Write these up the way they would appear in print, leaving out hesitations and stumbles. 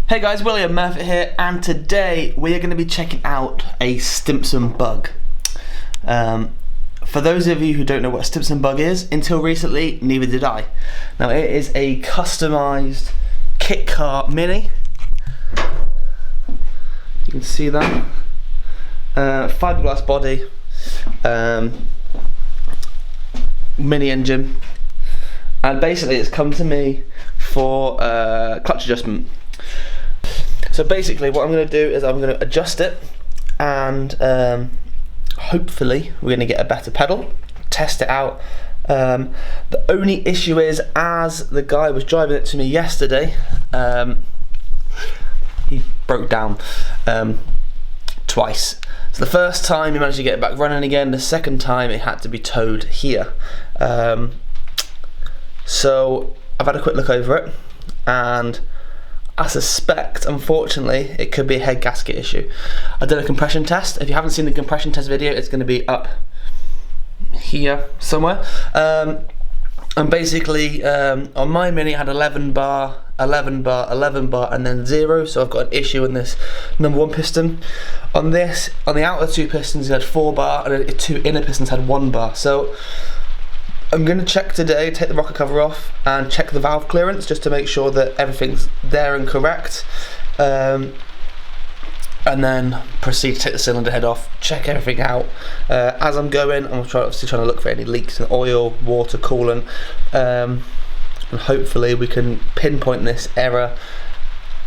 Hey guys, William Murphy here, and today we are going to be checking out a Stimson bug. For those of you who don't know what a Stimson bug is, until recently, neither did I. Now it is a customised kit car mini. You can see that. Fiberglass body, mini engine, and basically it's come to me for clutch adjustment. So basically what I'm going to do is I'm going to adjust it, and hopefully we're going to get a better pedal, test it out. The only issue is, as the guy was driving it to me yesterday, he broke down twice. So the first time he managed to get it back running again, the second time it had to be towed here. So I've had a quick look over it, and I suspect, unfortunately, it could be a head gasket issue. I did a compression test. If you haven't seen the compression test video, it's going to be up here somewhere. And basically, on my Mini, I had 11 bar, 11 bar, 11 bar, and then 0. So I've got an issue in this number 1 piston. On this, on the outer 2 pistons, it had 4 bar, and the 2 inner pistons had 1 bar. So I'm going to check today, take the rocker cover off and check the valve clearance just to make sure that everything's there and correct, and then proceed to take the cylinder head off, check everything out. As I'm going, I'm obviously trying to look for any leaks in oil, water, coolant, and hopefully we can pinpoint this error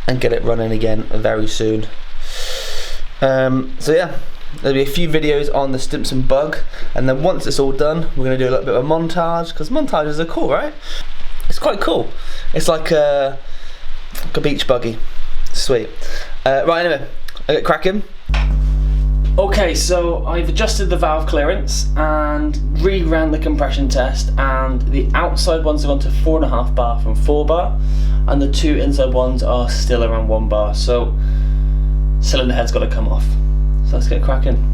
and get it running again very soon. So yeah, there'll be a few videos on the Stimson bug, and then once it's all done, we're going to do a little bit of a montage, because montages are cool, right? It's quite cool. It's like a beach buggy. Sweet. Right, anyway, I get cracking. Okay, so I've adjusted the valve clearance and re-ran the compression test, and the outside ones have gone to 4.5 bar from 4 bar, and the 2 inside ones are still around 1 bar, so cylinder head's got to come off. So let's get cracking.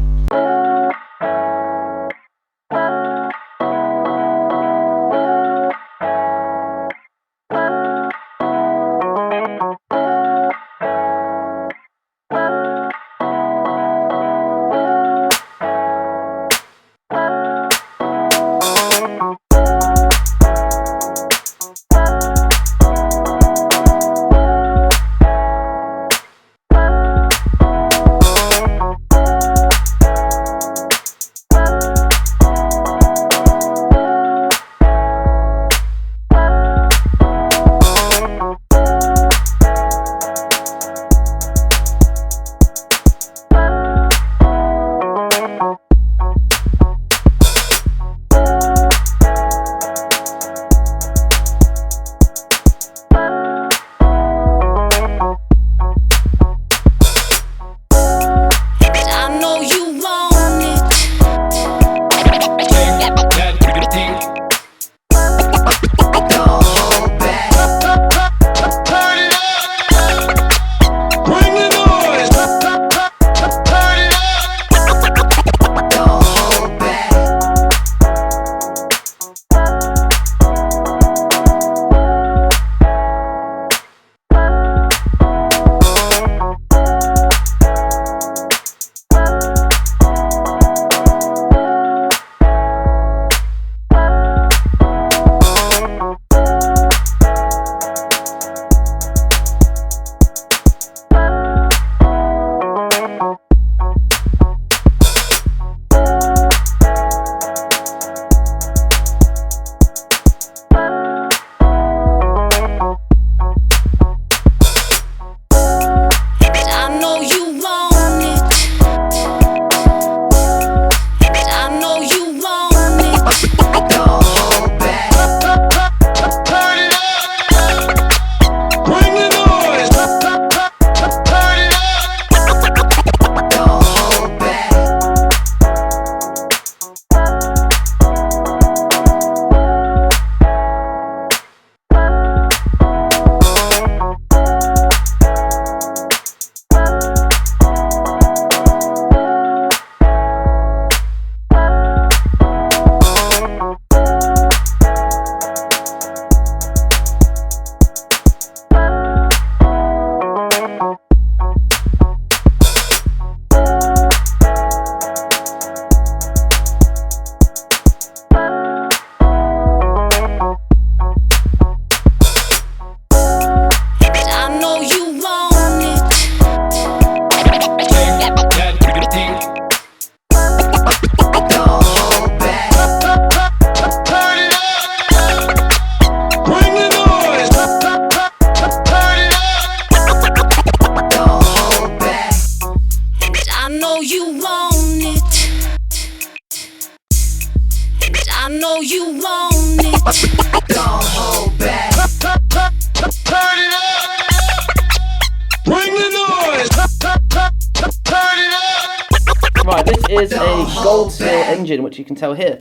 is a gold seal engine, which you can tell here.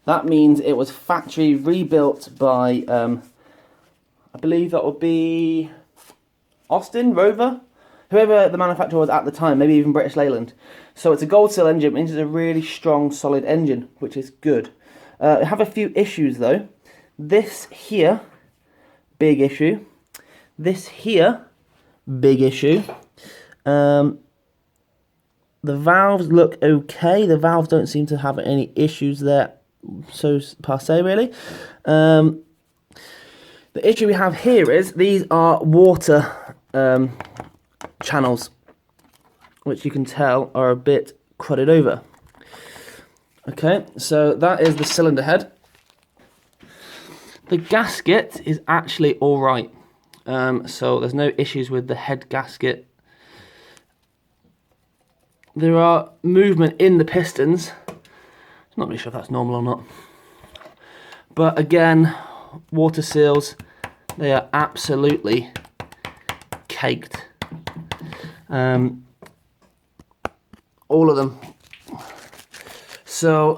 That means it was factory rebuilt by, I believe that would be Austin, Rover, whoever the manufacturer was at the time, maybe even British Leyland. So it's a gold seal engine, means it's a really strong, solid engine, which is good. I have a few issues though. This here, big issue. This here, big issue. The valves look okay. The valves don't seem to have any issues there, so per se really. The issue we have here is these are water channels, which you can tell are a bit crudded over. Okay, so that is the cylinder head. The gasket is actually all right. So there's no issues with the head gasket. There are movement in the pistons. I'm not really sure if that's normal or not. But again, water seals, they are absolutely caked. All of them. So,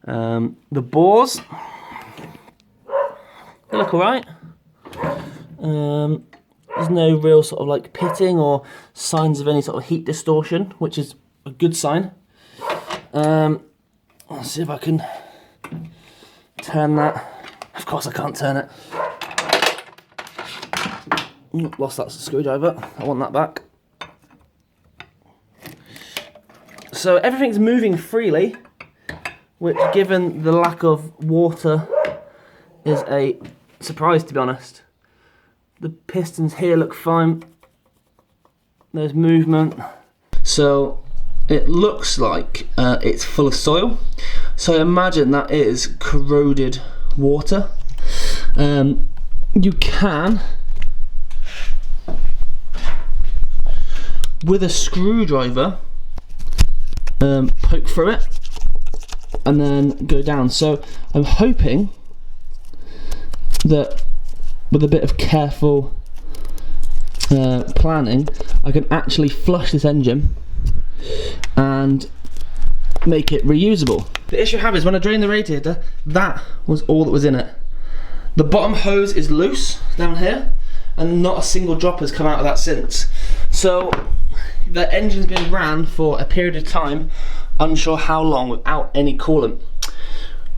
the bores, they look alright. There's no real sort of like pitting or signs of any sort of heat distortion, which is a good sign. Let's see if I can turn that. Of course I can't turn it. Lost that screwdriver. I want that back. So everything's moving freely, which given the lack of water is a surprise, to be honest. The pistons here look fine. There's movement. So it looks like it's full of soil. So I imagine that is corroded water. You can, with a screwdriver, poke through it and then go down. So I'm hoping that with a bit of careful planning, I can actually flush this engine and make it reusable. The issue I have is when I drain the radiator, that was all that was in it. The bottom hose is loose down here, and not a single drop has come out of that since. So the engine's been ran for a period of time, unsure how long, without any coolant,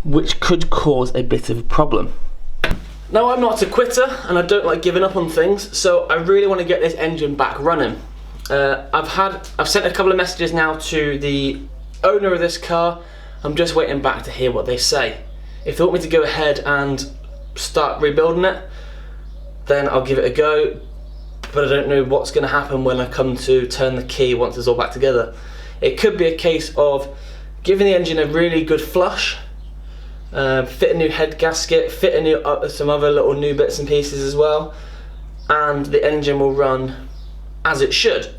which could cause a bit of a problem. Now, I'm not a quitter and I don't like giving up on things, so I really want to get this engine back running. I've sent a couple of messages now to the owner of this car. I'm just waiting back to hear what they say. If they want me to go ahead and start rebuilding it, then I'll give it a go, but I don't know what's going to happen when I come to turn the key once it's all back together. It could be a case of giving the engine a really good flush, fit a new head gasket, fit a new some other little new bits and pieces as well, and the engine will run as it should.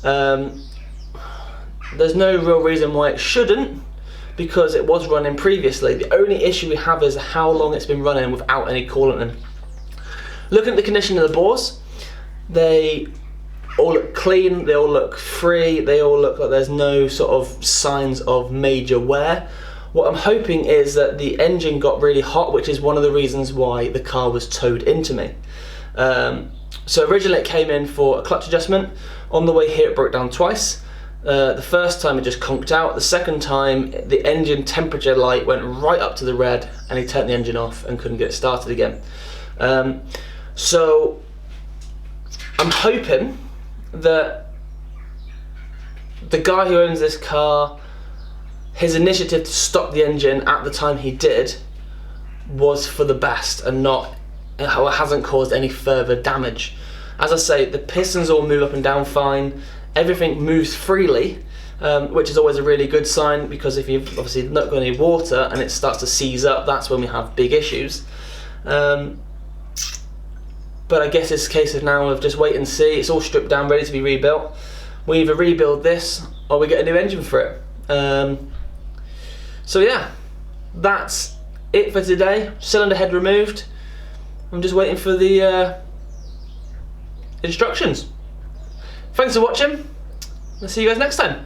There's no real reason why it shouldn't, because it was running previously. The only issue we have is how long it's been running without any coolant in. Looking at the condition of the bores, they all look clean, they all look free, they all look like there's no sort of signs of major wear. What I'm hoping is that the engine got really hot, which is one of the reasons why the car was towed into me. So originally it came in for a clutch adjustment. On the way here it broke down twice. The first time it just conked out. The second time the engine temperature light went right up to the red and he turned the engine off and couldn't get it started again. So I'm hoping that the guy who owns this car, his initiative to stop the engine at the time he did was for the best and hasn't caused any further damage. As I say, the pistons all move up and down fine, everything moves freely, which is always a really good sign, because if you've obviously not got any water and it starts to seize up, that's when we have big issues. But I guess it's a case of now of just wait and see. It's all stripped down, ready to be rebuilt. We either rebuild this or we get a new engine for it. So yeah, that's it for today. Cylinder head removed. I'm just waiting for the instructions. Thanks for watching. I'll see you guys next time.